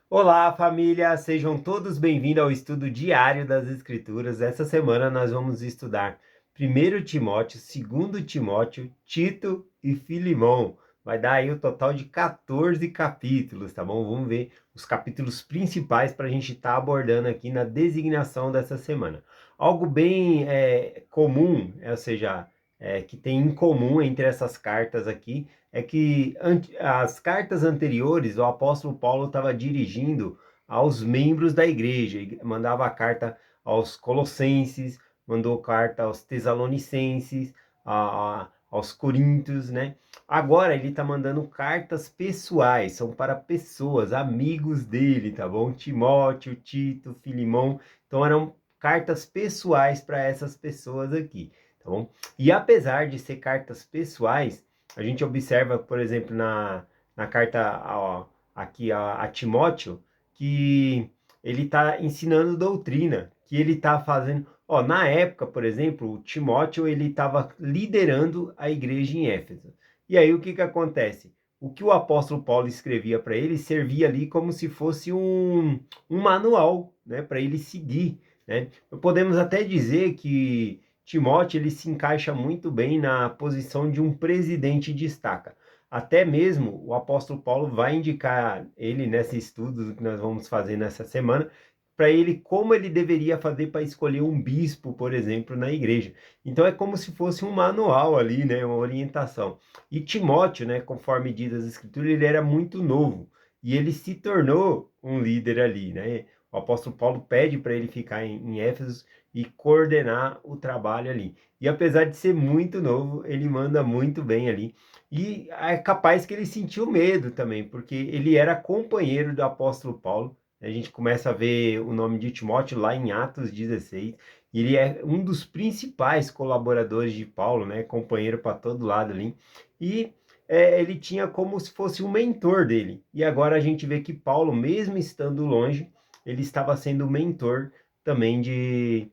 Olá, família! Sejam todos bem-vindos ao estudo diário das Escrituras. Essa semana nós vamos estudar 1 Timóteo, 2 Timóteo, Tito e Filemão. Vai dar aí o total de 14 capítulos, tá bom? Vamos ver os capítulos principais para a gente estar abordando aqui na designação dessa semana. Algo bem comum, ou seja, que tem em comum entre essas cartas aqui, é que as cartas anteriores o apóstolo Paulo estava dirigindo aos membros da igreja, mandava carta aos Colossenses, mandou carta aos Tessalonicenses, aos Coríntios, né? Agora ele está mandando cartas pessoais, são para pessoas, amigos dele, tá bom? Timóteo, Tito, Filemão, então eram cartas pessoais para essas pessoas aqui, tá bom? E apesar de ser cartas pessoais, a gente observa, por exemplo, na carta aqui a Timóteo, que ele está ensinando doutrina, que ele está fazendo. Ó, na época, por exemplo, o Timóteo ele estava liderando a igreja em Éfeso. E aí o que acontece? O que o apóstolo Paulo escrevia para ele servia ali como se fosse um manual, né, para ele seguir, né? Podemos até dizer que Timóteo ele se encaixa muito bem na posição de um presidente de estaca. Até mesmo o apóstolo Paulo vai indicar ele nesse estudo que nós vamos fazer nessa semana, para ele como ele deveria fazer para escolher um bispo, por exemplo, na igreja. Então é como se fosse um manual ali, né, uma orientação. E Timóteo, né, conforme diz as escrituras, ele era muito novo e ele se tornou um líder ali, né? O apóstolo Paulo pede para ele ficar em Éfeso e coordenar o trabalho ali. E apesar de ser muito novo, ele manda muito bem ali. E é capaz que ele sentiu medo também, porque ele era companheiro do apóstolo Paulo. A gente começa a ver o nome de Timóteo lá em Atos 16. E ele é um dos principais colaboradores de Paulo, né? Companheiro para todo lado ali. E ele tinha como se fosse um mentor dele. E agora a gente vê que Paulo, mesmo estando longe, ele estava sendo mentor também de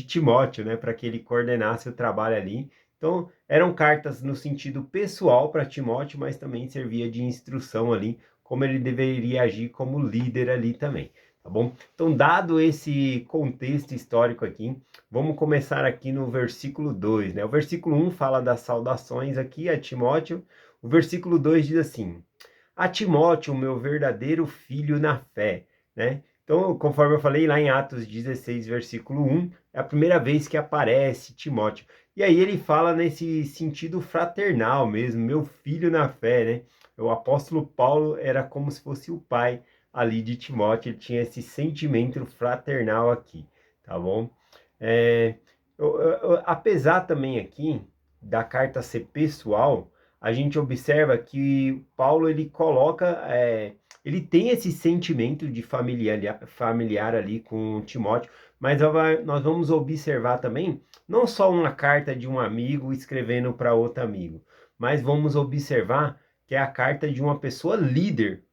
Timóteo, né, para que ele coordenasse o trabalho ali. Então, eram cartas no sentido pessoal para Timóteo, mas também servia de instrução ali, como ele deveria agir como líder ali também, tá bom? Então, dado esse contexto histórico aqui, vamos começar aqui no versículo 2, né? O versículo 1 fala das saudações aqui a Timóteo, o versículo 2 diz assim: a Timóteo, meu verdadeiro filho na fé, né? Então, conforme eu falei lá em Atos 16, versículo 1, é a primeira vez que aparece Timóteo. E aí ele fala nesse sentido fraternal mesmo, meu filho na fé, né? O apóstolo Paulo era como se fosse o pai ali de Timóteo, ele tinha esse sentimento fraternal aqui, tá bom? É, apesar também aqui da carta ser pessoal, a gente observa que Paulo ele coloca, ele tem esse sentimento de familiar ali com Timóteo, mas nós vamos observar também não só uma carta de um amigo escrevendo para outro amigo, mas vamos observar que é a carta de uma pessoa líder,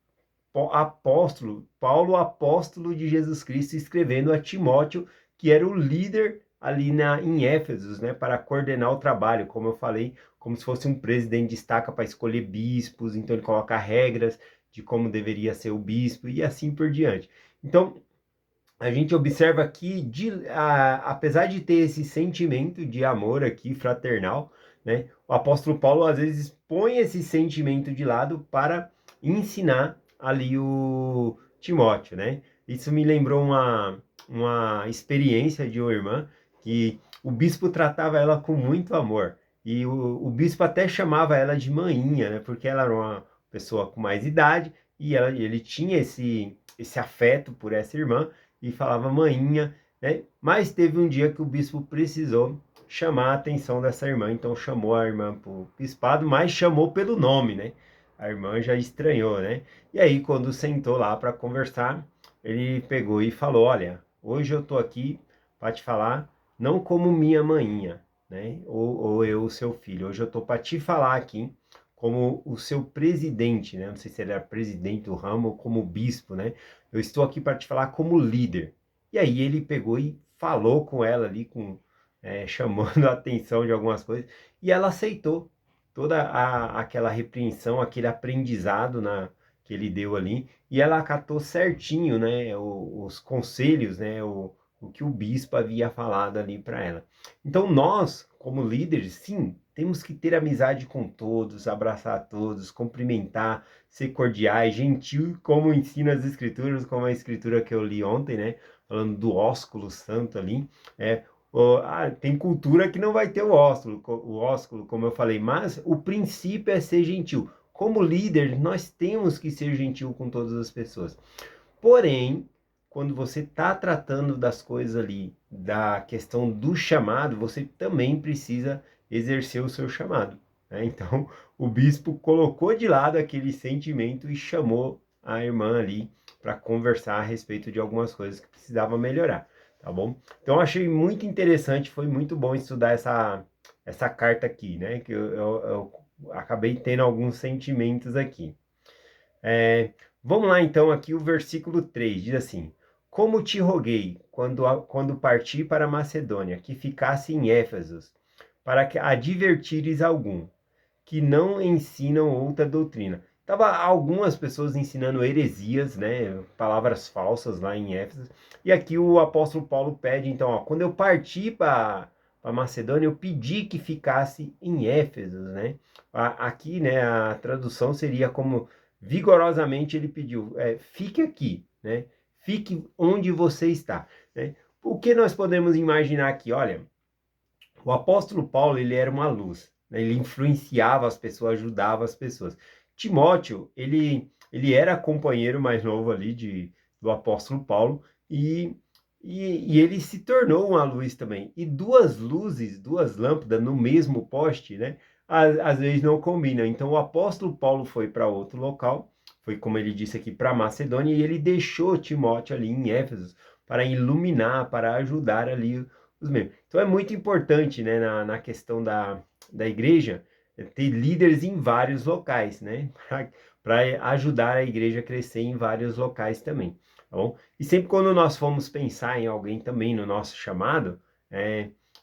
apóstolo, Paulo, apóstolo de Jesus Cristo, escrevendo a Timóteo, que era o líder ali em Éfeso, né, para coordenar o trabalho, como eu falei, como se fosse um presidente de estaca para escolher bispos, então ele coloca regras de como deveria ser o bispo e assim por diante. Então, a gente observa aqui, apesar de ter esse sentimento de amor aqui, fraternal, né, o apóstolo Paulo às vezes põe esse sentimento de lado para ensinar ali o Timóteo, né? Isso me lembrou uma experiência de uma irmã que o bispo tratava ela com muito amor. E o bispo até chamava ela de maninha, né? Porque ela era uma pessoa com mais idade e ele tinha esse afeto por essa irmã e falava maninha, né? Mas teve um dia que o bispo precisou chamar a atenção dessa irmã, então chamou a irmã para o bispado, mas chamou pelo nome, né? A irmã já estranhou, né? E aí, quando sentou lá para conversar, ele pegou e falou: olha, hoje eu tô aqui para te falar, não como minha maninha, né? Ou eu, o seu filho. Hoje eu tô para te falar aqui como o seu presidente, né? Não sei se ele era presidente do ramo ou como bispo, né? Eu estou aqui para te falar como líder. E aí ele pegou e falou com ela ali, chamando a atenção de algumas coisas, e ela aceitou toda aquela repreensão, aquele aprendizado que ele deu ali, e ela acatou certinho, né, os conselhos, né, o que o bispo havia falado ali para ela. Então nós, como líderes, sim, temos que ter amizade com todos, abraçar todos, cumprimentar, ser cordiais, gentil, como ensina as escrituras, como a escritura que eu li ontem, né, falando do ósculo santo ali, tem cultura que não vai ter o ósculo, como eu falei, mas o princípio é ser gentil. Como líder, nós temos que ser gentil com todas as pessoas. Porém, quando você está tratando das coisas ali, da questão do chamado, você também precisa exercer o seu chamado, né? Então, o bispo colocou de lado aquele sentimento e chamou a irmã ali para conversar a respeito de algumas coisas que precisava melhorar, tá bom? Então, achei muito interessante, foi muito bom estudar essa carta aqui, né? Que eu acabei tendo alguns sentimentos aqui. Vamos lá então, aqui o versículo 3 diz assim: Como te roguei, quando parti para a Macedônia, que ficasse em Éfeso, para que advertires algum, que não ensinam outra doutrina. Tava algumas pessoas ensinando heresias, né, palavras falsas lá em Éfeso. E aqui o apóstolo Paulo pede, então, ó, quando eu parti para a Macedônia, eu pedi que ficasse em Éfeso, né? Aqui, né, a tradução seria como vigorosamente ele pediu, fique aqui, né? Fique onde você está, né? O que nós podemos imaginar aqui? Olha, o apóstolo Paulo, ele era uma luz, né? Ele influenciava as pessoas, ajudava as pessoas. Timóteo, ele era companheiro mais novo ali do apóstolo Paulo e ele se tornou uma luz também. E duas luzes, duas lâmpadas no mesmo poste, né? Às vezes não combinam. Então o apóstolo Paulo foi para outro local, foi como ele disse aqui, para Macedônia, e ele deixou Timóteo ali em Éfeso para iluminar, para ajudar ali os membros. Então é muito importante, né, na questão da igreja, ter líderes em vários locais, né, para ajudar a igreja a crescer em vários locais também, tá bom? E sempre quando nós formos pensar em alguém também no nosso chamado,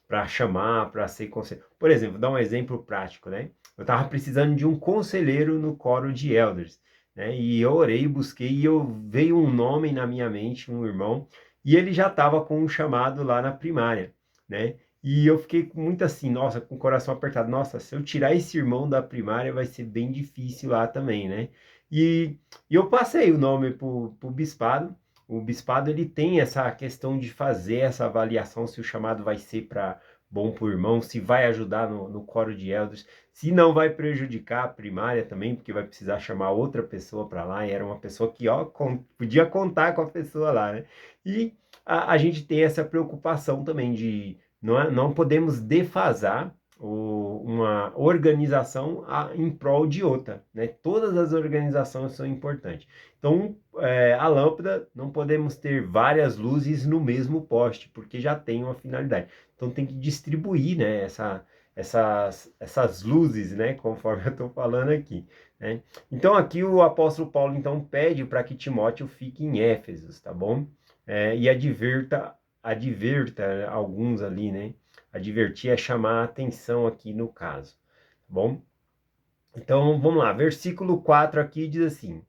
para chamar, para ser conselheiro. Por exemplo, vou dar um exemplo prático, né? Eu estava precisando de um conselheiro no coro de elders, né? E eu orei, busquei, e veio um nome na minha mente, um irmão, e ele já estava com um chamado lá na primária, né? E eu fiquei muito assim, nossa, com o coração apertado. Nossa, se eu tirar esse irmão da primária, vai ser bem difícil lá também, né? E eu passei o nome pro bispado. O bispado, ele tem essa questão de fazer essa avaliação se o chamado vai ser para bom para o irmão, se vai ajudar no coro de elders, se não vai prejudicar a primária também, porque vai precisar chamar outra pessoa para lá, e era uma pessoa que, ó, podia contar com a pessoa lá, né? E a gente tem essa preocupação também de não podemos defasar uma organização em prol de outra, né? Todas as organizações são importantes. Então, a lâmpada, não podemos ter várias luzes no mesmo poste, porque já tem uma finalidade. Então, tem que distribuir, né, essas luzes, né, conforme eu estou falando aqui, né? Então, aqui o apóstolo Paulo, então, pede para que Timóteo fique em Éfeso, tá bom? E adverta alguns ali, né? Advertir é chamar a atenção aqui no caso, tá bom? Então, vamos lá, versículo 4 aqui diz assim: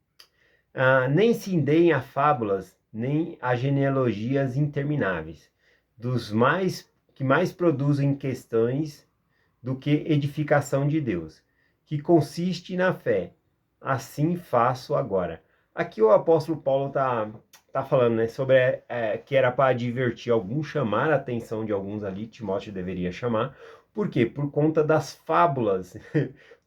nem se deem a fábulas, nem a genealogias intermináveis, dos que mais produzem questões do que edificação de Deus, que consiste na fé. Assim faço agora. Aqui o apóstolo Paulo tá falando, né, sobre que era para advertir alguns, chamar a atenção de alguns ali, Timóteo deveria chamar. Por quê? Por conta das fábulas,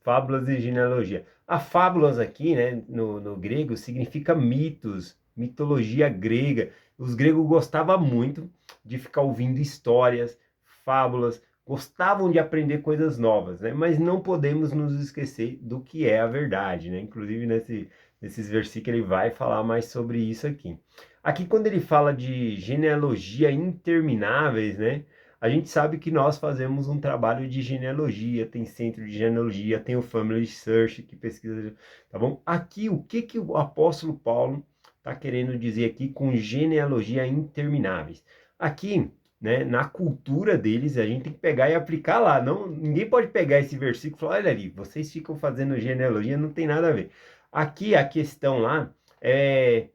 fábulas e genealogia. A fábulas aqui, né, no grego, significa mitos, mitologia grega. Os gregos gostavam muito de ficar ouvindo histórias, fábulas, gostavam de aprender coisas novas, né? Mas não podemos nos esquecer do que é a verdade, né? Inclusive nesses versículos ele vai falar mais sobre isso aqui. Aqui quando ele fala de genealogia intermináveis, né? A gente sabe que nós fazemos um trabalho de genealogia, tem centro de genealogia, tem o Family Search que pesquisa, tá bom? Aqui o que o apóstolo Paulo está querendo dizer aqui com genealogia intermináveis? Aqui, né, na cultura deles, a gente tem que pegar e aplicar lá. Não, ninguém pode pegar esse versículo e falar, olha ali, vocês ficam fazendo genealogia, não tem nada a ver. Aqui a questão lá é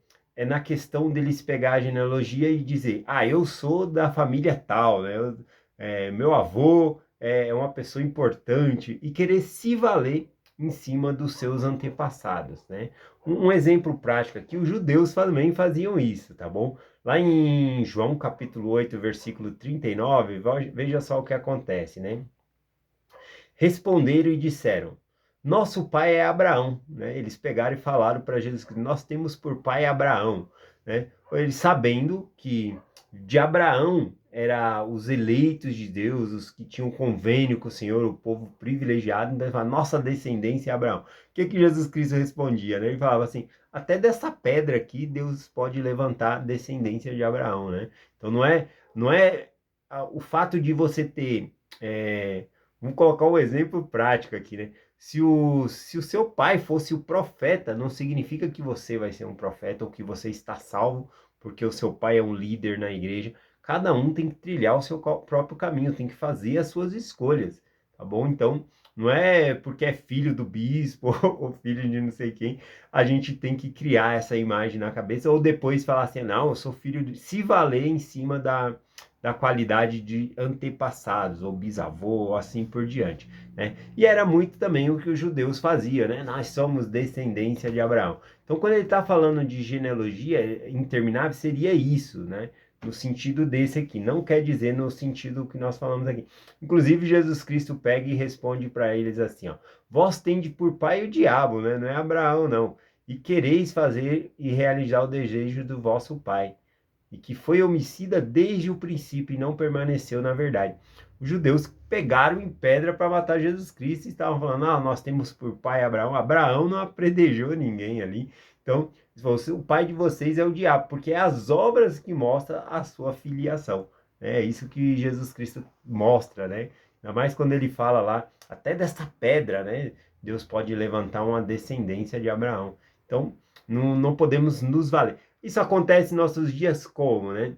na questão deles pegar a genealogia e dizer, eu sou da família tal, né? Meu avô é uma pessoa importante e querer se valer em cima dos seus antepassados, né? Um exemplo prático aqui, os judeus também faziam isso, tá bom? Lá em João capítulo 8, versículo 39, veja só o que acontece, né? Responderam e disseram: Nosso pai é Abraão, né? Eles pegaram e falaram para Jesus que nós temos por pai Abraão, né? Eles sabendo que de Abraão era os eleitos de Deus, os que tinham convênio com o Senhor, o povo privilegiado, então ele fala, nossa descendência é Abraão. O que Jesus Cristo respondia, né? Ele falava assim, até dessa pedra aqui Deus pode levantar descendência de Abraão, né? Então não é o fato de você ter vamos colocar um exemplo prático aqui, né? Se o seu pai fosse o profeta, não significa que você vai ser um profeta ou que você está salvo porque o seu pai é um líder na igreja. Cada um tem que trilhar o seu próprio caminho, tem que fazer as suas escolhas, tá bom? Então, não é porque é filho do bispo ou filho de não sei quem, a gente tem que criar essa imagem na cabeça ou depois falar assim, não, eu sou filho de... Se valer em cima da qualidade de antepassados, ou bisavô, ou assim por diante, né? E era muito também o que os judeus faziam, né? Nós somos descendência de Abraão. Então, quando ele está falando de genealogia interminável, seria isso, né? No sentido desse aqui, não quer dizer no sentido que nós falamos aqui. Inclusive, Jesus Cristo pega e responde para eles assim, ó, vós tende por pai o diabo, né? Não é Abraão, não. E quereis fazer e realizar o desejo do vosso pai e que foi homicida desde o princípio e não permaneceu na verdade. Os judeus pegaram em pedra para matar Jesus Cristo e estavam falando, nós temos por pai Abraão. Abraão não apredejou ninguém ali. Então, o pai de vocês é o diabo, porque é as obras que mostram a sua filiação. É isso que Jesus Cristo mostra, né? Ainda mais quando ele fala lá, até dessa pedra, né? Deus pode levantar uma descendência de Abraão. Então, não podemos nos valer. Isso acontece em nossos dias como, né?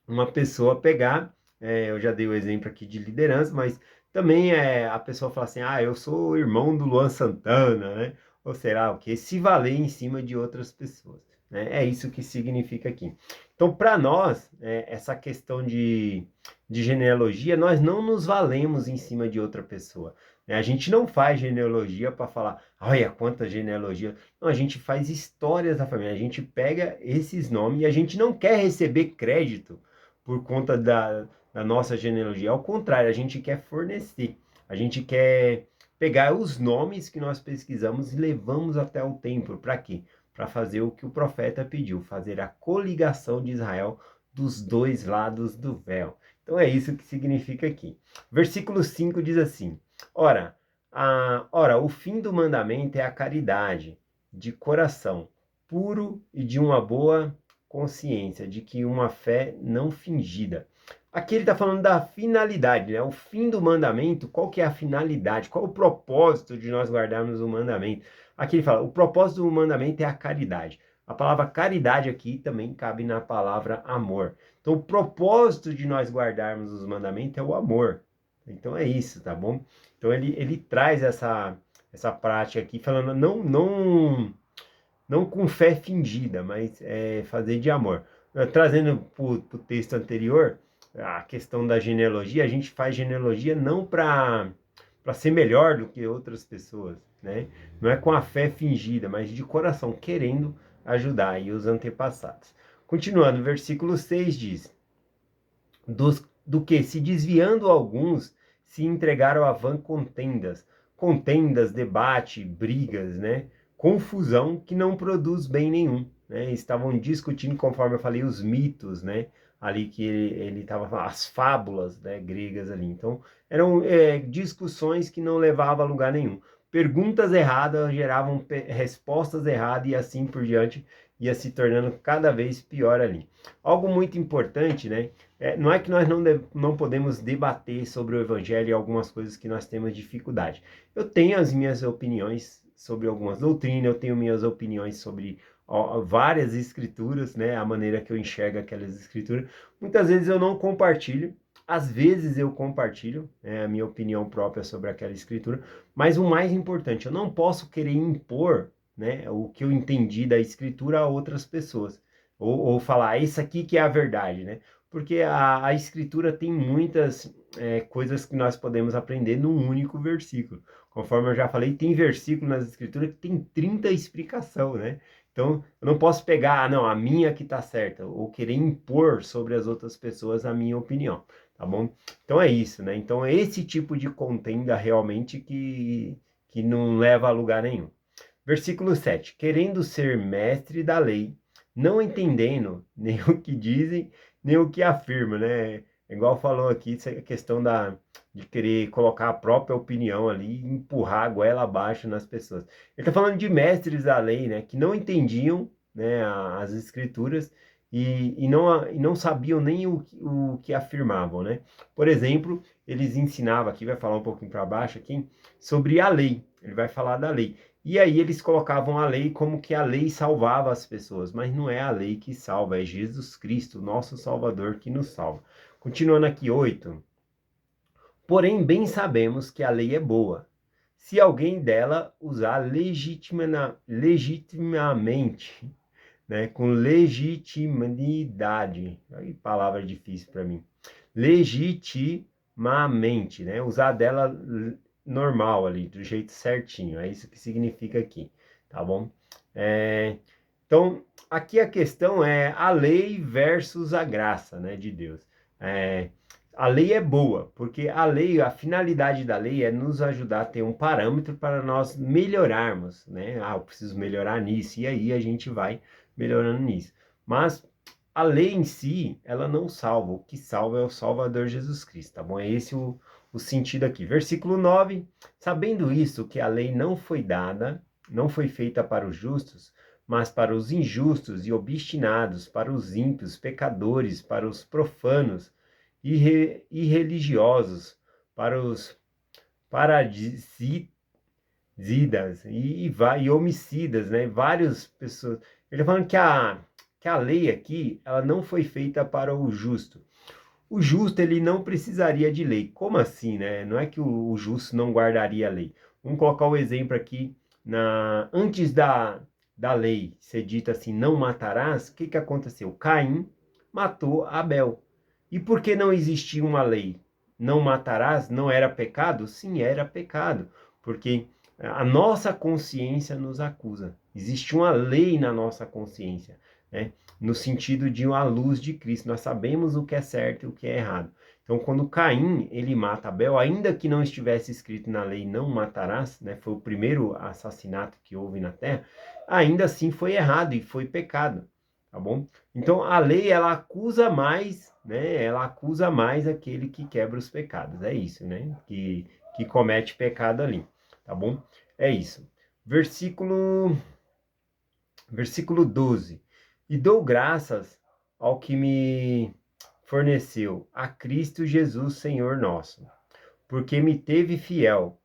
Uma pessoa pegar, eu já dei o exemplo aqui de liderança, mas também a pessoa fala assim, eu sou o irmão do Luan Santana, né? Ou será o quê? Se valer em cima de outras pessoas, né? É isso que significa aqui. Então, para nós, essa questão de genealogia, nós não nos valemos em cima de outra pessoa, né? A gente não faz genealogia para falar, olha quanta genealogia. Não, a gente faz histórias da família, a gente pega esses nomes e a gente não quer receber crédito por conta da nossa genealogia. Ao contrário, a gente quer fornecer, a gente quer pegar os nomes que nós pesquisamos e levamos até o templo. Para quê? Para fazer o que o profeta pediu, fazer a coligação de Israel dos dois lados do véu. Então é isso que significa aqui. Versículo 5 diz assim: ora, o fim do mandamento é a caridade, de coração puro e de uma boa consciência, de que uma fé não fingida. Aqui ele está falando da finalidade, né? O fim do mandamento, qual que é a finalidade? Qual o propósito de nós guardarmos o mandamento? Aqui ele fala, o propósito do mandamento é a caridade. A palavra caridade aqui também cabe na palavra amor. Então, o propósito de nós guardarmos os mandamentos é o amor. Então, é isso, tá bom? Então, ele traz essa prática aqui, falando não com fé fingida, mas fazer de amor. Trazendo para o texto anterior, a questão da genealogia, a gente faz genealogia não para ser melhor do que outras pessoas, né? Não é com a fé fingida, mas de coração, querendo ajudar aí os antepassados. Continuando, versículo 6 diz, do que se desviando alguns, se entregaram a vã contendas, debate, brigas, né? Confusão que não produz bem nenhum, né? Estavam discutindo, conforme eu falei, os mitos, né? Ali que ele estava falando, as fábulas, né, gregas ali. Então, eram discussões que não levavam a lugar nenhum. Perguntas erradas geravam respostas erradas e assim por diante ia se tornando cada vez pior ali. Algo muito importante, né? Não é que nós não podemos debater sobre o evangelho e algumas coisas que nós temos dificuldade. Eu tenho as minhas opiniões sobre algumas doutrinas, eu tenho minhas opiniões sobre várias escrituras, né? A maneira que eu enxergo aquelas escrituras. Muitas vezes eu não compartilho, às vezes eu compartilho, a minha opinião própria sobre aquela escritura, mas o mais importante, eu não posso querer impor né, o que eu entendi da escritura a outras pessoas. Ou falar, isso aqui que é a verdade, né? Porque a escritura tem muitas coisas que nós podemos aprender num único versículo. Conforme eu já falei, tem versículo nas escrituras que tem 30 explicação, né? Então, eu não posso pegar, não, a minha que tá certa, ou querer impor sobre as outras pessoas a minha opinião, tá bom? Então é isso, né? Então é esse tipo de contenda realmente que não leva a lugar nenhum. Versículo 7. Querendo ser mestre da lei, não entendendo nem o que dizem, nem o que afirmam, né? Igual falou aqui, essa questão de querer colocar a própria opinião ali e empurrar a goela abaixo nas pessoas. Ele está falando de mestres da lei, né? Que não entendiam, né, as escrituras e não sabiam nem o que afirmavam, né? Por exemplo, eles ensinavam aqui, vai falar um pouquinho para baixo aqui, sobre a lei. Ele vai falar da lei. E aí eles colocavam a lei como que a lei salvava as pessoas, mas não é a lei que salva, é Jesus Cristo, nosso Salvador, que nos salva. Continuando aqui, 8. Porém, bem sabemos que a lei é boa, se alguém dela usar legitimamente, né, com legitimidade. Aí, palavra difícil para mim. Legitimamente, né? Usar dela normal ali, do jeito certinho. É isso que significa aqui, tá bom? Então, aqui a questão é a lei versus a graça, né, de Deus. A lei é boa, porque a lei, a finalidade da lei é nos ajudar a ter um parâmetro para nós melhorarmos, né? Ah, eu preciso melhorar nisso, e aí a gente vai melhorando nisso. Mas a lei em si, ela não salva. O que salva é o Salvador Jesus Cristo, tá bom? É esse o sentido aqui. Versículo 9. Sabendo isso, que a lei não foi dada, não foi feita para os justos, mas para os injustos e obstinados, para os ímpios, pecadores, para os profanos, irreligiosos, para os paradisitas e homicidas, né? Várias pessoas. Ele está falando que a lei aqui, ela não foi feita para o justo. O justo, ele não precisaria de lei. Como assim, né? Não é que o justo não guardaria a lei. Vamos colocar o exemplo aqui. Antes da lei ser dita assim, não matarás, o que aconteceu? Caim matou Abel. E por que não existia uma lei? Não matarás não era pecado? Sim, era pecado. Porque a nossa consciência nos acusa. Existe uma lei na nossa consciência, né? No sentido de uma luz de Cristo. Nós sabemos o que é certo e o que é errado. Então, quando Caim, ele mata Abel, ainda que não estivesse escrito na lei, não matarás, né? Foi o primeiro assassinato que houve na terra, ainda assim foi errado e foi pecado, tá bom? Então, a lei, ela acusa mais, né? Ela acusa mais aquele que quebra os pecados. É isso, né? Que comete pecado ali, tá bom? É isso. Versículo 12. E dou graças ao que me forneceu, a Cristo Jesus, Senhor nosso, porque me teve fiel,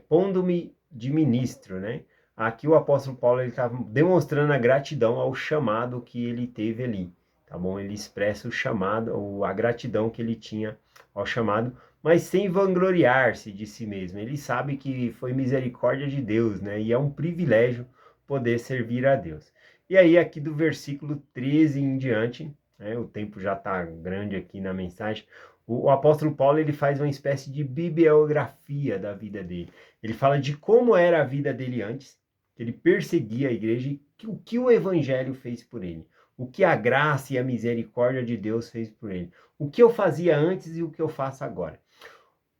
pondo-me de ministro, né? Aqui o apóstolo Paulo ele está demonstrando a gratidão ao chamado que ele teve ali, tá bom? Ele expressa o chamado, a gratidão que ele tinha ao chamado, mas sem vangloriar-se de si mesmo. Ele sabe que foi misericórdia de Deus, né? E é um privilégio poder servir a Deus. E aí aqui do versículo 13 em diante, né? O tempo já está grande aqui na mensagem. O apóstolo Paulo ele faz uma espécie de bibliografia da vida dele. Ele fala de como era a vida dele antes, que ele perseguia a igreja e o que o evangelho fez por ele. O que a graça e a misericórdia de Deus fez por ele. O que eu fazia antes e o que eu faço agora.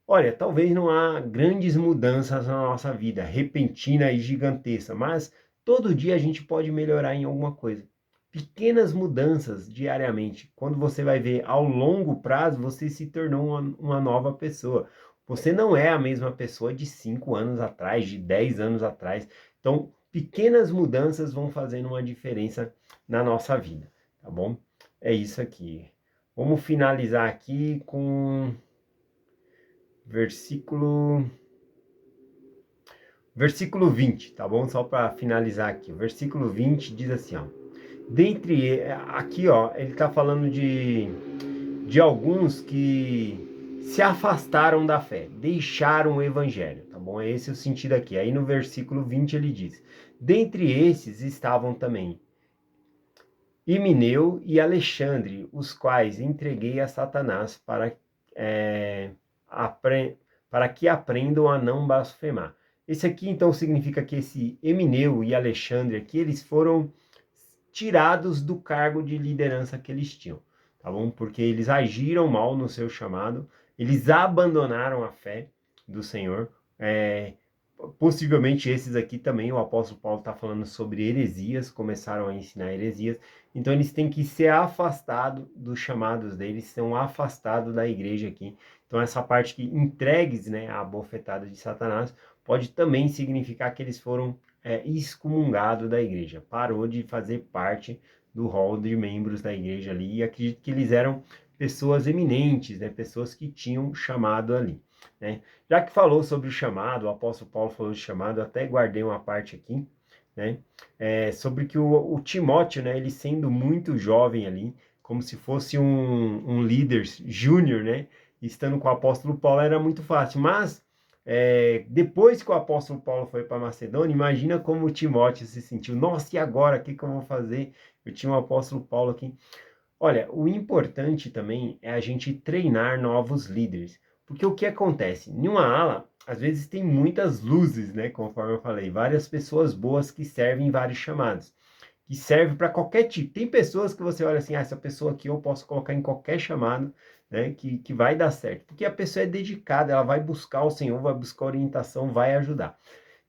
Olha, talvez não há grandes mudanças na nossa vida, repentina e gigantesca, mas todo dia a gente pode melhorar em alguma coisa. Pequenas mudanças diariamente. Quando você vai ver ao longo prazo, você se tornou uma nova pessoa. Você não é a mesma pessoa de 5 anos atrás, de 10 anos atrás. Então, pequenas mudanças vão fazendo uma diferença na nossa vida, tá bom? É isso aqui. Vamos finalizar aqui com versículo 20, tá bom? Só para finalizar aqui. O versículo 20 diz assim, ó. Aqui, ó, ele tá falando de alguns que se afastaram da fé, deixaram o evangelho, tá bom? É esse o sentido aqui. Aí no versículo 20 ele diz: Dentre esses estavam também Himeneu e Alexandre, os quais entreguei a Satanás para que aprendam a não blasfemar. Esse aqui, então, significa que esse Himeneu e Alexandre aqui, eles foram tirados do cargo de liderança que eles tinham, tá bom? Porque eles agiram mal no seu chamado, eles abandonaram a fé do Senhor. Possivelmente esses aqui também, o apóstolo Paulo está falando sobre heresias, começaram a ensinar heresias, então eles têm que ser afastados dos chamados deles, são afastados da igreja aqui. Então essa parte que entregues, né, a bofetada de Satanás, pode também significar que eles foram excomungados da igreja, parou de fazer parte do rol de membros da igreja ali, e acredito que eles eram pessoas eminentes, né, pessoas que tinham chamado ali, né? Já que falou sobre o chamado, o apóstolo Paulo falou de chamado, eu até guardei uma parte aqui, né? Sobre que o Timóteo, né, ele sendo muito jovem ali, como se fosse um líder júnior, né? Estando com o apóstolo Paulo era muito fácil, mas depois que o apóstolo Paulo foi para Macedônia, imagina como o Timóteo se sentiu. Nossa, e agora? O que eu vou fazer? Eu tinha o apóstolo Paulo aqui. Olha, o importante também é a gente treinar novos líderes. Porque o que acontece? Em uma ala, às vezes tem muitas luzes, né? Conforme eu falei, várias pessoas boas que servem em vários chamados, que serve para qualquer tipo. Tem pessoas que você olha assim, essa pessoa aqui eu posso colocar em qualquer chamado, né? Que vai dar certo. Porque a pessoa é dedicada, ela vai buscar o Senhor, vai buscar orientação, vai ajudar.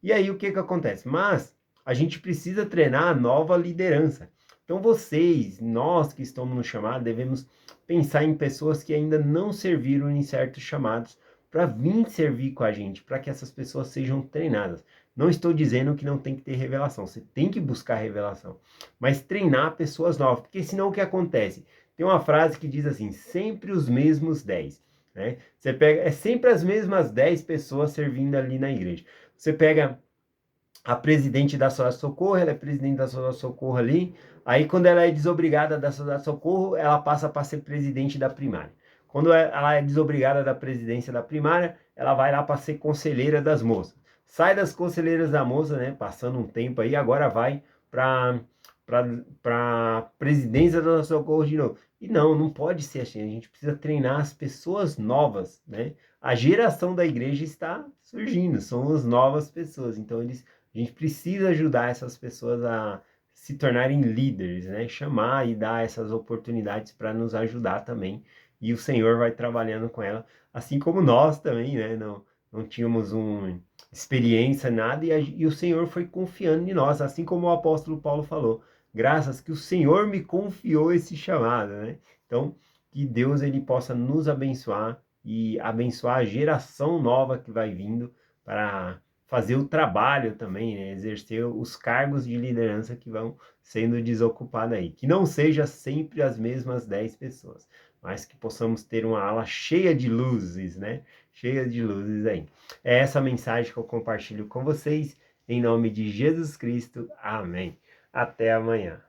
E aí o que acontece? Mas a gente precisa treinar a nova liderança. Então vocês, nós que estamos no chamado, devemos pensar em pessoas que ainda não serviram em certos chamados para vir servir com a gente, para que essas pessoas sejam treinadas. Não estou dizendo que não tem que ter revelação, você tem que buscar revelação, mas treinar pessoas novas, porque senão o que acontece? Tem uma frase que diz assim, sempre os mesmos 10, né? Você pega, é sempre as mesmas 10 pessoas servindo ali na igreja. Você pega a presidente da Solar Socorro, ela é presidente da Solar Socorro ali, aí quando ela é desobrigada da Solar Socorro, ela passa para ser presidente da primária. Quando ela é desobrigada da presidência da primária, ela vai lá para ser conselheira das moças. Sai das conselheiras da moça, né, passando um tempo aí, agora vai para para presidência da Socorro de novo. E não pode ser assim, a gente precisa treinar as pessoas novas, né? A geração da igreja está surgindo, são as novas pessoas, então a gente precisa ajudar essas pessoas a se tornarem líderes, né? Chamar e dar essas oportunidades para nos ajudar também. E o Senhor vai trabalhando com ela, assim como nós também, né? Não tínhamos uma experiência, nada, e o Senhor foi confiando em nós, assim como o apóstolo Paulo falou. Graças que o Senhor me confiou esse chamado, né? Então, que Deus ele possa nos abençoar e abençoar a geração nova que vai vindo para fazer o trabalho também, né? Exercer os cargos de liderança que vão sendo desocupados aí. Que não seja sempre as mesmas 10 pessoas, mas que possamos ter uma ala cheia de luzes, né? Cheia de luzes aí. É essa mensagem que eu compartilho com vocês, em nome de Jesus Cristo. Amém. Até amanhã.